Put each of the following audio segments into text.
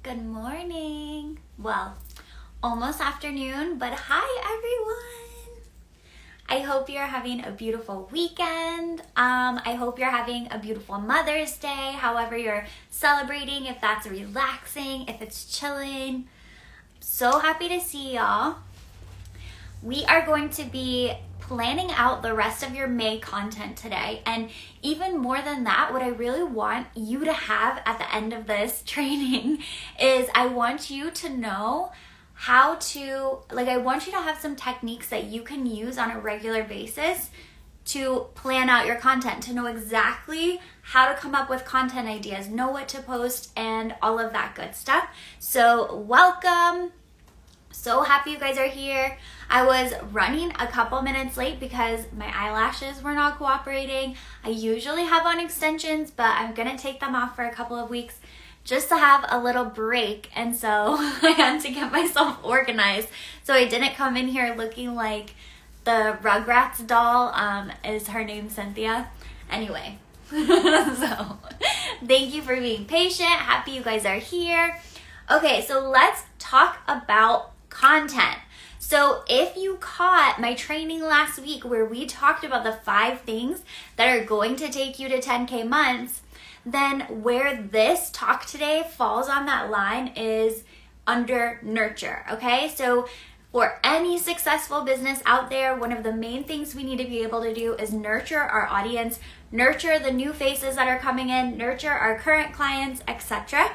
Good morning. Well, almost afternoon, but hi everyone. I hope you're having a beautiful weekend. I hope you're having a beautiful Mother's Day, however you're celebrating, if that's relaxing, if it's chilling. So happy to see y'all. We are going to be planning out the rest of your May content today. And even more than that, what I really want you to have at the end of this training is I want you to know how to, I want you to have some techniques that you can use on a regular basis to plan out your content, to know exactly how to come up with content ideas, know what to post, and all of that good stuff. So welcome. So happy you guys are here. I was running a couple minutes late because my eyelashes were not cooperating. I usually have on extensions, but I'm gonna take them off for a couple of weeks just to have a little break. And so I had to get myself organized. So I didn't come in here looking like the Rugrats doll. Is her name Cynthia? Anyway, so thank you for being patient. Happy you guys are here. Okay, so let's talk about content. So if you caught my training last week where we talked about the 5 things that are going to take you to 10K months, then where this talk today falls on that line is under nurture, okay? So for any successful business out there, one of the main things we need to be able to do is nurture our audience, nurture the new faces that are coming in, nurture our current clients, etc.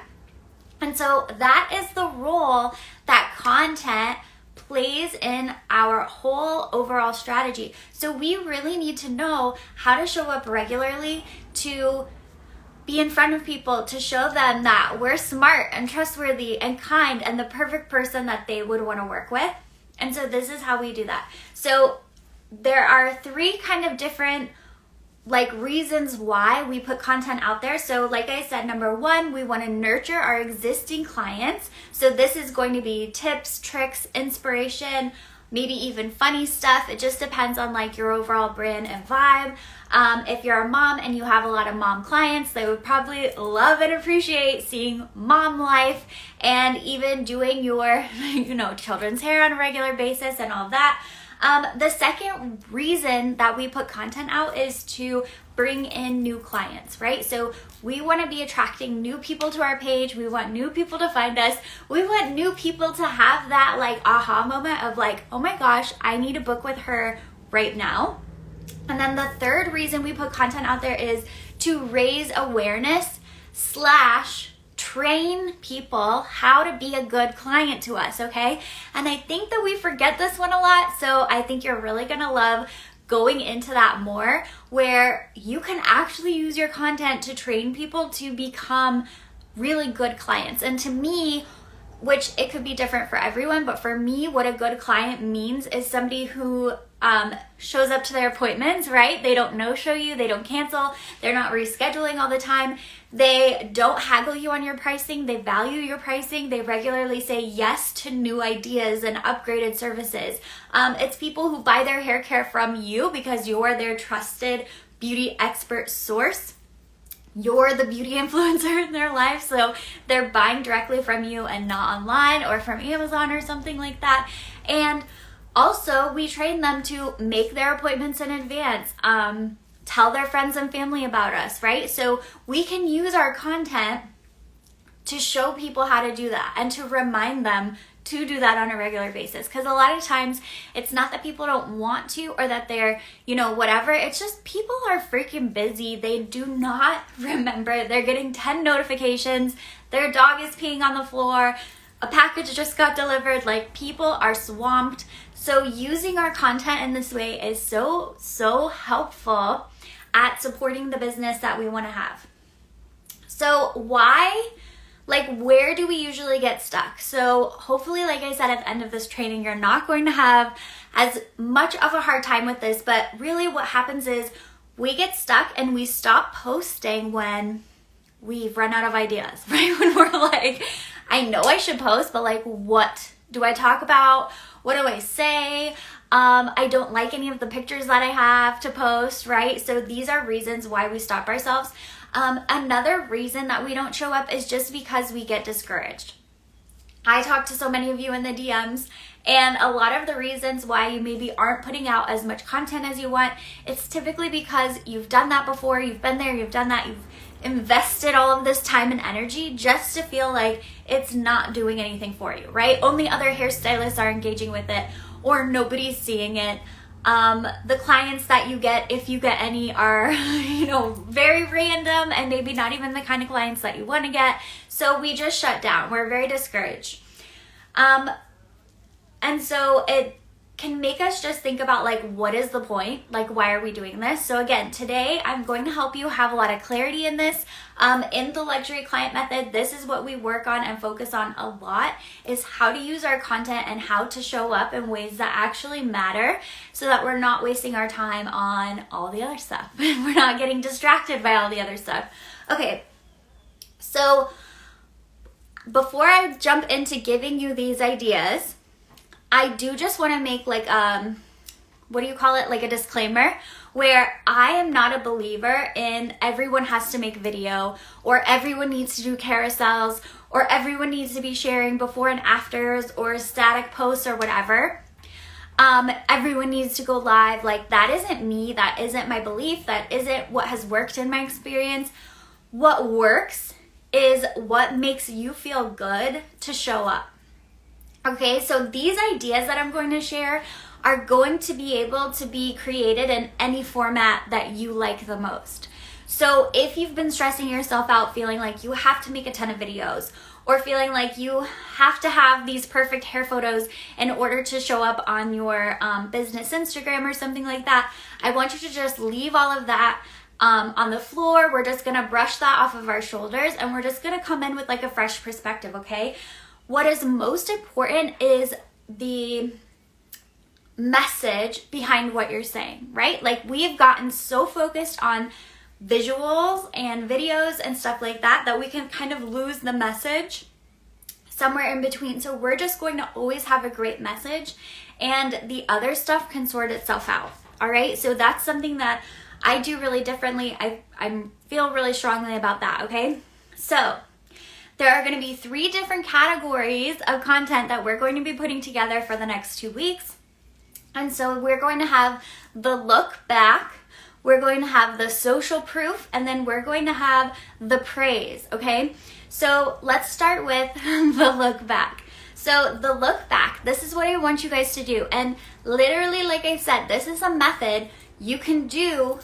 And so that is the role that content plays in our whole overall strategy. So we really need to know how to show up regularly to be in front of people, to show them that we're smart and trustworthy and kind and the perfect person that they would want to work with. And so this is how we do that. So there are 3 kind of different reasons why we put content out there. So like I said, number 1, we want to nurture our existing clients. So this is going to be tips, tricks, inspiration, maybe even funny stuff. It just depends on your overall brand and vibe. If you're a mom and you have a lot of mom clients, they would probably love and appreciate seeing mom life and even doing your, children's hair on a regular basis and all of that. The second reason that we put content out is to bring in new clients, right? So we want to be attracting new people to our page. We want new people to find us. We want new people to have that aha moment of oh my gosh, I need to book with her right now. And then the third reason we put content out there is to raise awareness / train people how to be a good client to us, okay? And I think that we forget this one a lot, so I think you're really gonna love going into that more, where you can actually use your content to train people to become really good clients. And to me, which it could be different for everyone, but for me, what a good client means is somebody who shows up to their appointments, right? They don't no-show you, they don't cancel, they're not rescheduling all the time, they don't haggle you on your pricing, they value your pricing, they regularly say yes to new ideas and upgraded services. It's people who buy their hair care from you because you're their trusted beauty expert source. You're the beauty influencer in their life, so they're buying directly from you and not online or from Amazon or something like that. And also, we train them to make their appointments in advance, tell their friends and family about us, right? So we can use our content to show people how to do that and to remind them to do that on a regular basis. Because a lot of times it's not that people don't want to or that they're, whatever. It's just people are freaking busy. They do not remember. They're getting 10 notifications. Their dog is peeing on the floor. A package just got delivered. People are swamped. So using our content in this way is so helpful at supporting the business that we want to have. So why? Where do we usually get stuck? So hopefully, like I said, at the end of this training, you're not going to have as much of a hard time with this, but really what happens is we get stuck and we stop posting when we've run out of ideas, right? When we're I know I should post, but what do I talk about? What do I say? I don't like any of the pictures that I have to post, right? So these are reasons why we stop ourselves. Another reason that we don't show up is just because we get discouraged. I talk to so many of you in the DMs, and a lot of the reasons why you maybe aren't putting out as much content as you want, it's typically because you've done that before, you've been there, you've done that, you've invested all of this time and energy just to feel like it's not doing anything for you, right? Only other hairstylists are engaging with it, or nobody's seeing it. The clients that you get, if you get any, are, very random and maybe not even the kind of clients that you want to get. So we just shut down. We're very discouraged. And so it can make us just think about, like, what is the point? Like, why are we doing this? So again, today I'm going to help you have a lot of clarity in this. In the luxury client method, this is what we work on and focus on a lot, is how to use our content and how to show up in ways that actually matter, so that we're not wasting our time on all the other stuff. We're not getting distracted by all the other stuff. Okay, so before I jump into giving you these ideas, I do just want to make like, what do you call it? Like a disclaimer, where I am not a believer in everyone has to make video, or everyone needs to do carousels, or everyone needs to be sharing before and afters or static posts or whatever. Everyone needs to go live. Like, that isn't me. That isn't my belief. That isn't what has worked in my experience. What works is what makes you feel good to show up. Okay, so these ideas that I'm going to share are going to be able to be created in any format that you like the most. So if you've been stressing yourself out, feeling like you have to make a ton of videos, or feeling like you have to have these perfect hair photos in order to show up on your business Instagram or something like that, I want you to just leave all of that on the floor. We're just gonna brush that off of our shoulders, and we're just gonna come in with like a fresh perspective, okay? What is most important is the message behind what you're saying, right? Like, we've gotten so focused on visuals and videos and stuff like that that we can kind of lose the message somewhere in between. So we're just going to always have a great message, and the other stuff can sort itself out. All right, so that's something that I do really differently. I feel really strongly about that. Okay, so there are going to be 3 different categories of content that we're going to be putting together for the next 2 weeks. And so we're going to have the look back, we're going to have the social proof, and then we're going to have the praise, okay? So let's start with the look back. So the look back, this is what I want you guys to do. And literally, like I said, this is a method you can do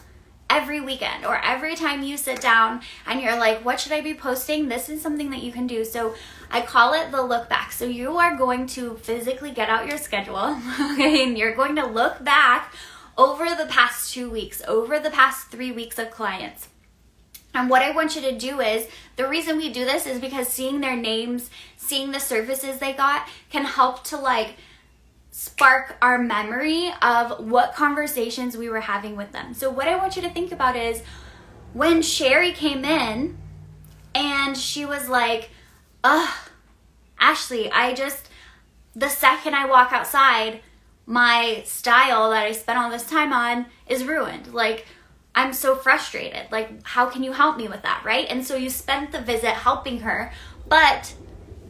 every weekend, or every time you sit down and you're like, what should I be posting? This is something that you can do. So I call it the look back. So you are going to physically get out your schedule, okay, and you're going to look back over the past 2 weeks, over the past 3 weeks of clients. And what I want you to do is, the reason we do this is because seeing their names, seeing the services they got, can help to like spark our memory of what conversations we were having with them. So what I want you to think about is, when Sherry came in and she was like, Ashley, the second I walk outside, my style that I spent all this time on is ruined. Like, I'm so frustrated. Like, how can you help me with that, right? And so you spent the visit helping her, but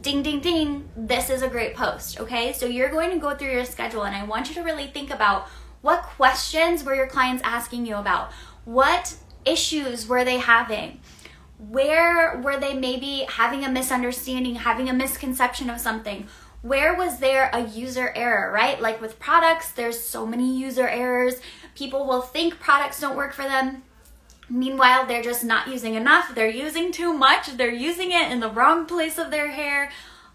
ding, ding, ding, this is a great post, okay? So you're going to go through your schedule, and I want you to really think about, what questions were your clients asking you about? What issues were they having? Where were they maybe having a misunderstanding, having a misconception of something? Where was there a user error, right? Like with products, there's so many user errors. People will think products don't work for them. Meanwhile, they're just not using enough. They're using too much. They're using it in the wrong place of their hair.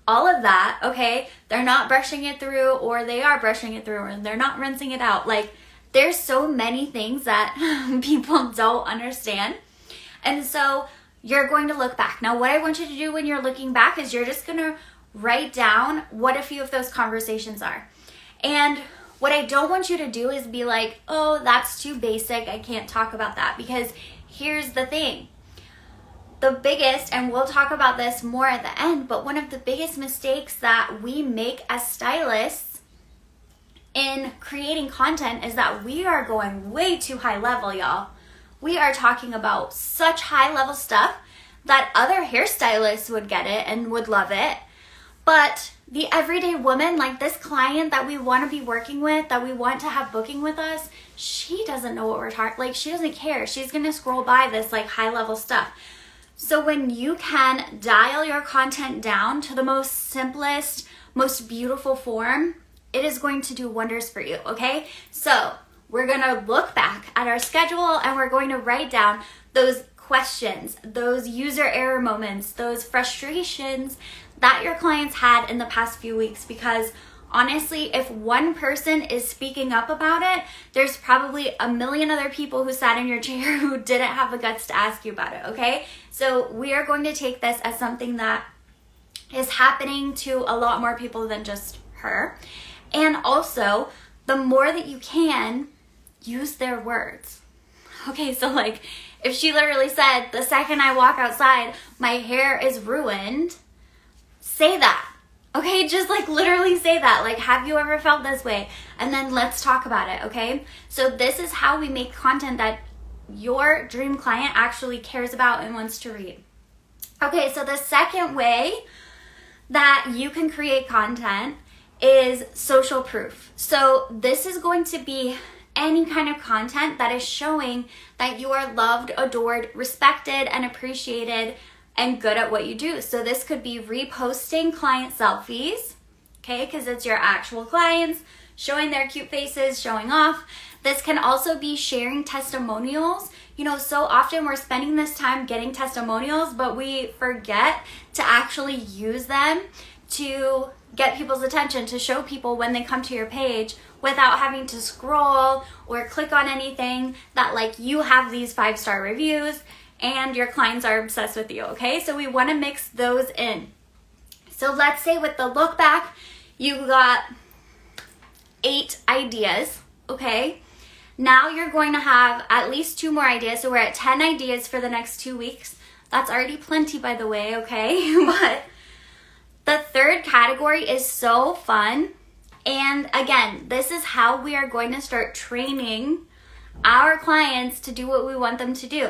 All of that, okay? They're not brushing it through, or they are brushing it through, and they're not rinsing it out. Like, there's so many things that people don't understand. And so you're going to look back. Now, what I want you to do when you're looking back is you're just going to write down what a few of those conversations are. And what I don't want you to do is be like, oh, that's too basic, I can't talk about that. Because here's the thing. The biggest, and we'll talk about this more at the end, but one of the biggest mistakes that we make as stylists in creating content is that we are going way too high level, y'all. We are talking about such high level stuff that other hairstylists would get it and would love it. But the everyday woman, like this client that we want to be working with, that we want to have booking with us, she doesn't know what we're talking, like she doesn't care. She's going to scroll by this like high level stuff. So when you can dial your content down to the most simplest, most beautiful form, it is going to do wonders for you, okay? So we're going to look back at our schedule and we're going to write down those questions, those user error moments, those frustrations that your clients had in the past few weeks, because honestly, if one person is speaking up about it, there's probably a million other people who sat in your chair who didn't have the guts to ask you about it, okay? So we are going to take this as something that is happening to a lot more people than just her. And also, the more that you can, use their words. Okay, so like, if she literally said, the second I walk outside, my hair is ruined, say that. Okay, just like literally say that. Like, have you ever felt this way? And then let's talk about it, okay? So this is how we make content that your dream client actually cares about and wants to read. Okay, so the second way that you can create content is social proof. So this is going to be any kind of content that is showing that you are loved, adored, respected, and appreciated and good at what you do. So this could be reposting client selfies, okay, because it's your actual clients, showing their cute faces, showing off. This can also be sharing testimonials. You know, so often we're spending this time getting testimonials, but we forget to actually use them to get people's attention, to show people when they come to your page without having to scroll or click on anything, that like you have these 5-star reviews and your clients are obsessed with you, okay? So we wanna mix those in. So let's say with the look back, you got 8 ideas, okay? Now you're going to have at least 2 more ideas. So we're at 10 ideas for the next 2 weeks. That's already plenty, by the way, okay? But the third category is so fun. And again, this is how we are going to start training our clients to do what we want them to do.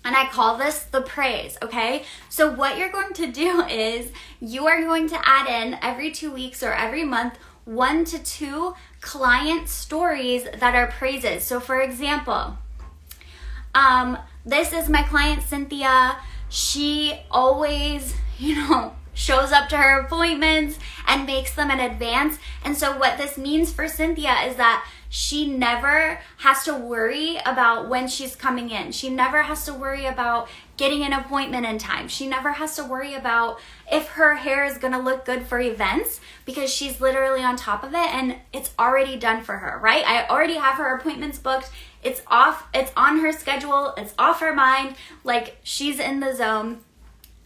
And I call this the praise, okay? So what you're going to do is you are going to add in every 2 weeks or every month 1 to 2 client stories that are praises. So for example, this is my client Cynthia. She always, shows up to her appointments and makes them in advance. And so what this means for Cynthia is that she never has to worry about when she's coming in. She never has to worry about getting an appointment in time. She never has to worry about if her hair is gonna look good for events, because she's literally on top of it and it's already done for her, right? I already have her appointments booked. It's on her schedule, it's off her mind, like she's in the zone.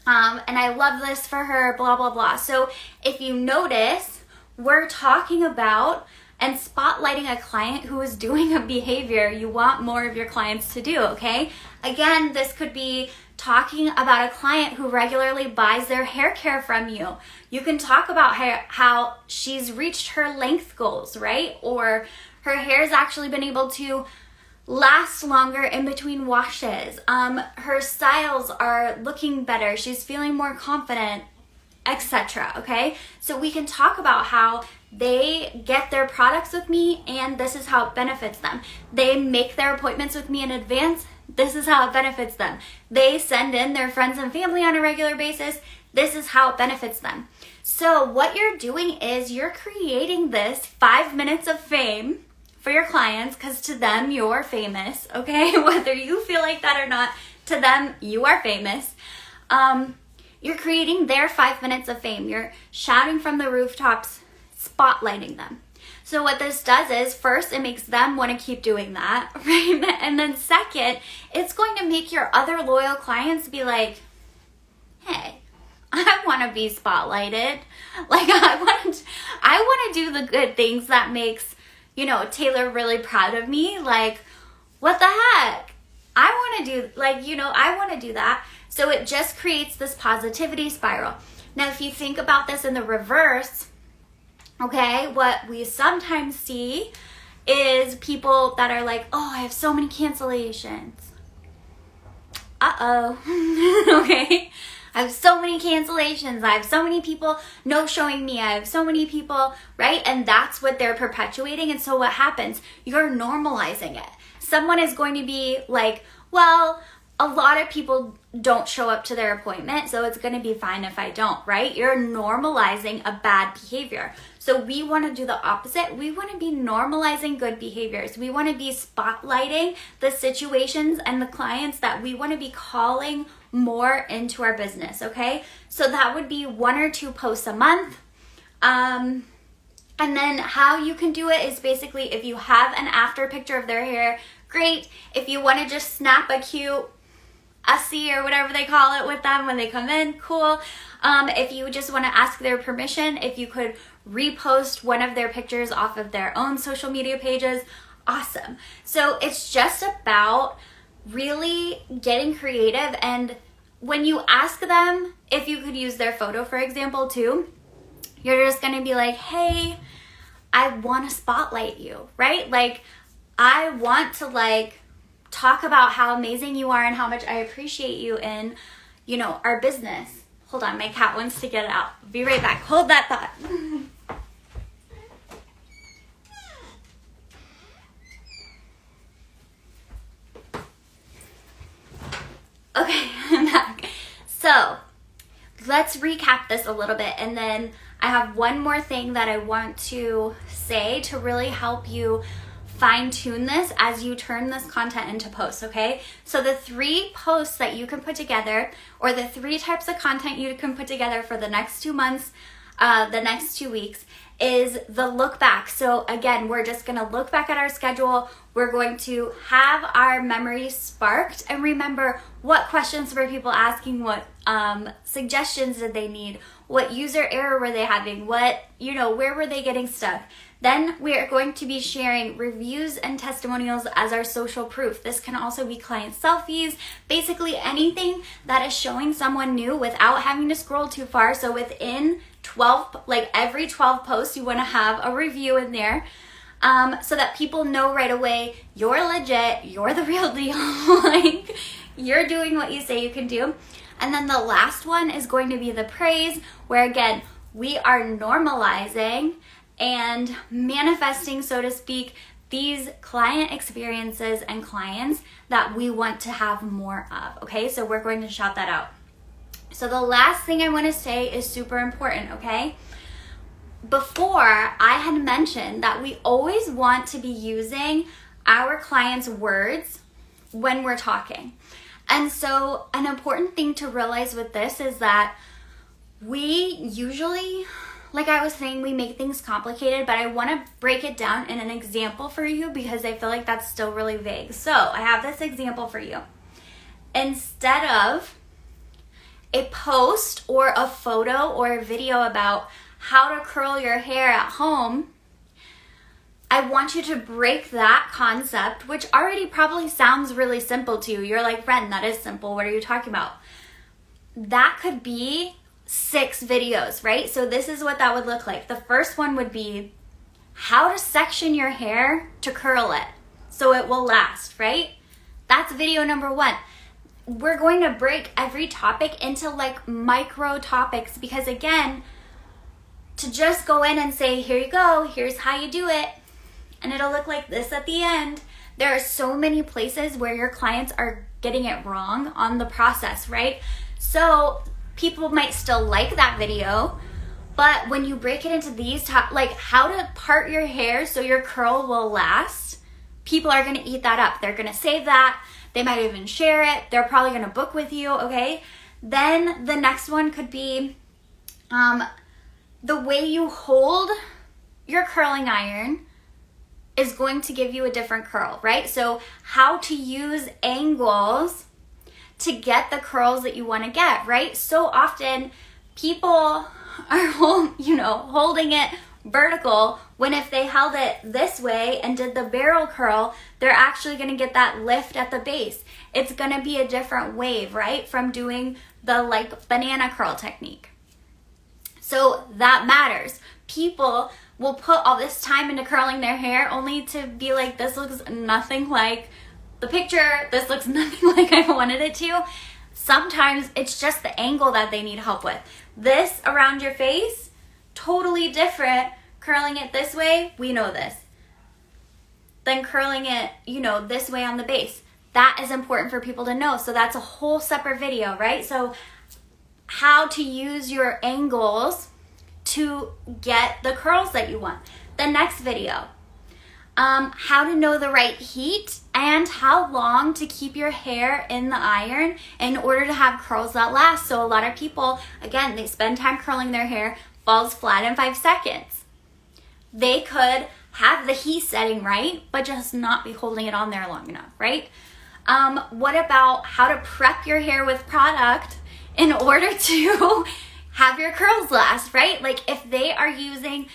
And I love this for her, blah, blah, blah. So if you notice, we're talking about and spotlighting a client who is doing a behavior you want more of your clients to do, okay? Again, this could be talking about a client who regularly buys their hair care from you. You can talk about how she's reached her length goals, right? Or her hair's actually been able to last longer in between washes. Her styles are looking better. She's feeling more confident, etc. Okay? So we can talk about how they get their products with me and this is how it benefits them. They make their appointments with me in advance. This is how it benefits them. They send in their friends and family on a regular basis. This is how it benefits them. So what you're doing is you're creating this 5 minutes of fame for your clients, because to them you're famous, okay? Whether you feel like that or not, to them you are famous. You're creating their 5 minutes of fame. You're shouting from the rooftops, spotlighting them. So what this does is, first, it makes them want to keep doing that, right? And then second, it's going to make your other loyal clients be like, hey, I want to be spotlighted. Like, I want to do the good things that makes Taylor really proud of me. Like, what the heck? I want to do, I want to do that. So it just creates this positivity spiral. Now, if you think about this in the reverse, Okay, what we sometimes see is people that are like, oh, I have so many cancellations. Okay, I have so many cancellations. I have so many people no showing me. I have so many people, right? And that's what they're perpetuating. And so what happens? You're normalizing it. Someone is going to be like, well, a lot of people don't show up to their appointment, so it's going to be fine if I don't, right? You're normalizing a bad behavior. So we want to do the opposite. We want to be normalizing good behaviors. We want to be spotlighting the situations and the clients that we want to be calling more into our business, okay? So that would be 1 or 2 posts a month. And then how you can do it is basically if you have an after picture of their hair, great. If you want to just snap a cute SC or whatever they call it with them when they come in, cool. If you just want to ask their permission, if you could repost one of their pictures off of their own social media pages, awesome. So it's just about really getting creative. And when you ask them if you could use their photo, for example, too, you're just going to be like, hey, I want to spotlight you, right? Like, I want to talk about how amazing you are and how much I appreciate you in, our business. Hold on, my cat wants to get it out. Be right back. Hold that thought. Okay, I'm back. So let's recap this a little bit, and then I have one more thing that I want to say to really help you fine-tune this as you turn this content into posts, okay? So the 3 posts that you can put together, or the 3 types of content you can put together for the next 2 months, the next 2 weeks, is the look back. So again, we're just gonna look back at our schedule. We're going to have our memories sparked and remember what questions were people asking, what suggestions did they need, what user error were they having, what, where were they getting stuck. Then we are going to be sharing reviews and testimonials as our social proof. This can also be client selfies, basically anything that is showing someone new without having to scroll too far. So within 12, every 12 posts, you want to have a review in there so that people know right away, you're legit, you're the real deal, you're doing what you say you can do. And then the last one is going to be the praise, where again, we are normalizing and manifesting, so to speak, these client experiences and clients that we want to have more of, okay? So we're going to shout that out. So the last thing I want to say is super important, okay? Before, I had mentioned that we always want to be using our clients' words when we're talking. And so an important thing to realize with this is that we usually, like I was saying, we make things complicated, but I want to break it down in an example for you because I feel like that's still really vague. So I have this example for you. Instead of a post or a photo or a video about how to curl your hair at home, I want you to break that concept, which already probably sounds really simple to you. You're like, Ren, that is simple. What are you talking about? That could be 6 videos, right? So this is what that would look like. The first one would be how to section your hair to curl it so it will last, right? That's video number 1. We're going to break every topic into micro topics because again, to just go in and say, here you go, here's how you do it, and it'll look like this at the end. There are so many places where your clients are getting it wrong on the process, right? So people might still like that video, but when you break it into these how to part your hair so your curl will last, people are gonna eat that up. They're gonna save that. They might even share it. They're probably gonna book with you, okay? Then the next one could be the way you hold your curling iron is going to give you a different curl, right? So how to use angles to get the curls that you want to get, right? So often people are holding it vertical when if they held it this way and did the barrel curl, they're actually going to get that lift at the base. It's going to be a different wave, right? From doing the banana curl technique. So that matters. People will put all this time into curling their hair only to be like, this looks nothing like the picture, this looks nothing like I wanted it to. Sometimes it's just the angle that they need help with. This around your face, totally different. Curling it this way, we know this. Then curling it, you know, this way on the base. That is important for people to know. So that's a whole separate video, right? So how to use your angles to get the curls that you want. The next video, how to know the right heat and how long to keep your hair in the iron in order to have curls that last. So a lot of people, again, they spend time curling their hair, falls flat in 5 seconds. They could have the heat setting right, but just not be holding it on there long enough, right? What about how to prep your hair with product in order to have your curls last, right? Like if they are using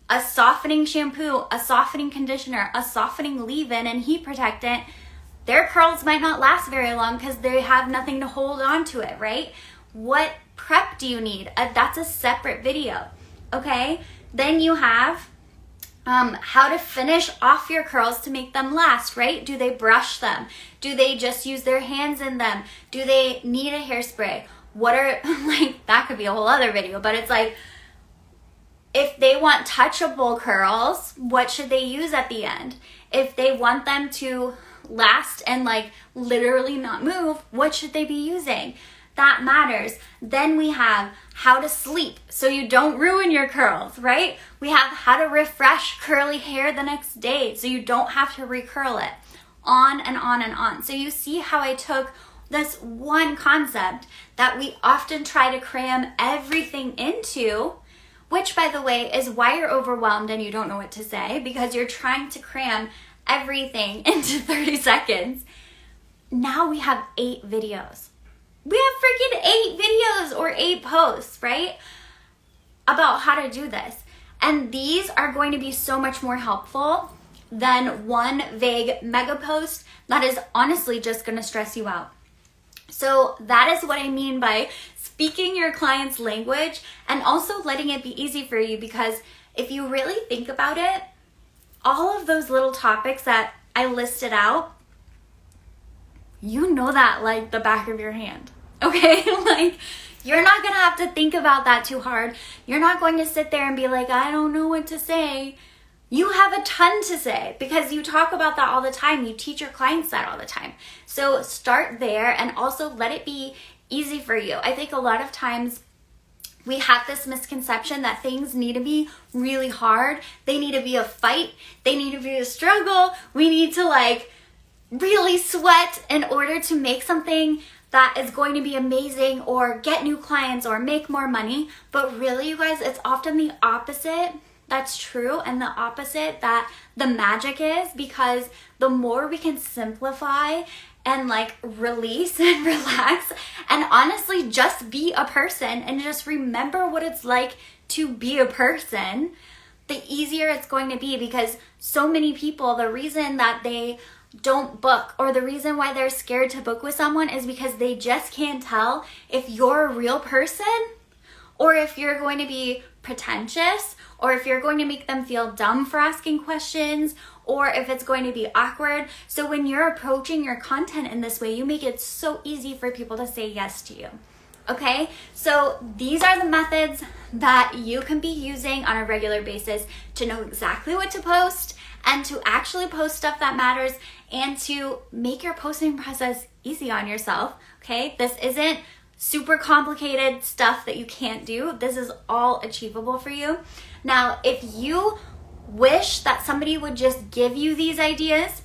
a softening shampoo, a softening conditioner, a softening leave-in and heat protectant, their curls might not last very long because they have nothing to hold on to it, right? What prep do you need? That's a separate video, okay? Then you have how to finish off your curls to make them last, right? Do they brush them? Do they just use their hands in them? Do they need a hairspray? What are, like, that could be a whole other video, but it's like, if they want touchable curls, what should they use at the end? If they want them to last and like literally not move, what should they be using? That matters. Then we have how to sleep so you don't ruin your curls, right? We have how to refresh curly hair the next day so you don't have to recurl it. On and on and on. So you see how I took this one concept that we often try to cram everything into, which, by the way, is why you're overwhelmed and you don't know what to say, because you're trying to cram everything into 30 seconds. Now we have 8 videos. We have freaking 8 videos or 8 posts, right? About how to do this. And these are going to be so much more helpful than one vague mega post that is honestly just going to stress you out. So that is what I mean by speaking your client's language and also letting it be easy for you, because if you really think about it, all of those little topics that I listed out, you know that like the back of your hand, okay? Like you're not gonna have to think about that too hard. You're not going to sit there and be like, I don't know what to say. You have a ton to say because you talk about that all the time. You teach your clients that all the time. So start there and also let it be easy for you. I think a lot of times we have this misconception that things need to be really hard. They need to be a fight. They need to be a struggle. We need to like really sweat in order to make something that is going to be amazing or get new clients or make more money. But really, you guys, it's often the opposite that's true, and the opposite that the magic is, because the more we can simplify and like release and relax and honestly just be a person and just remember what it's like to be a person, the easier it's going to be. Because so many people, the reason that they don't book or the reason why they're scared to book with someone is because they just can't tell if you're a real person or if you're going to be pretentious or if you're going to make them feel dumb for asking questions, or if it's going to be awkward. So when you're approaching your content in this way, you make it so easy for people to say yes to you. Okay, so these are the methods that you can be using on a regular basis to know exactly what to post and to actually post stuff that matters and to make your posting process easy on yourself. Okay, this isn't super complicated stuff that you can't do. This is all achievable for you. Now, if you wish that somebody would just give you these ideas,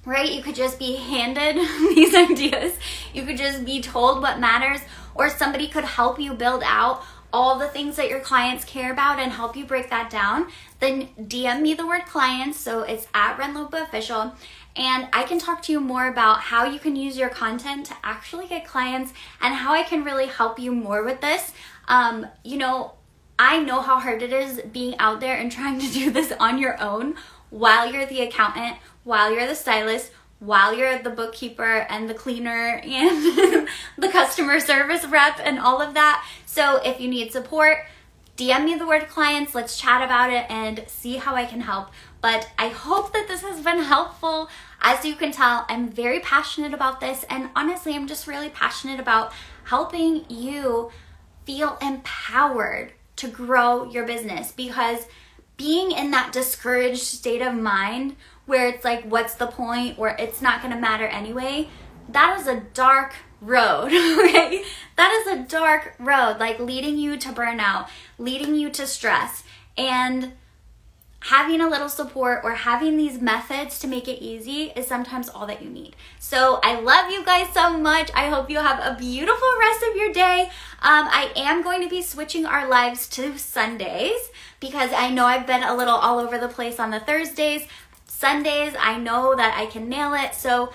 right? You could just be handed these ideas. You could just be told what matters, or somebody could help you build out all the things that your clients care about and help you break that down. Then DM me the word clients. So it's at Ren Lopa Official. And I can talk to you more about how you can use your content to actually get clients and how I can really help you more with this. I know how hard it is being out there and trying to do this on your own while you're the accountant, while you're the stylist, while you're the bookkeeper and the cleaner and the customer service rep and all of that. So if you need support, DM me the word clients, let's chat about it and see how I can help. But I hope that this has been helpful. As you can tell, I'm very passionate about this, and honestly, I'm just really passionate about helping you feel empowered to grow your business, because being in that discouraged state of mind where it's like, what's the point, or it's not gonna matter anyway, that is a dark road, right? That is a dark road, like leading you to burnout, leading you to stress. And having a little support or having these methods to make it easy is sometimes all that you need. So I love you guys so much. I hope you have a beautiful rest of your day. I am going to be switching our lives to Sundays because I know I've been a little all over the place on the Thursdays. Sundays, I know that I can nail it. So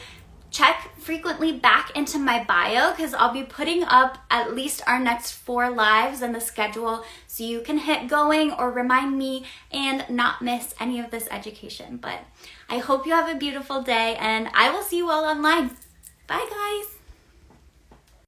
check frequently back into my bio, because I'll be putting up at least our next 4 lives in the schedule so you can hit going or remind me and not miss any of this education. But I hope you have a beautiful day, and I will see you all online. Bye, guys.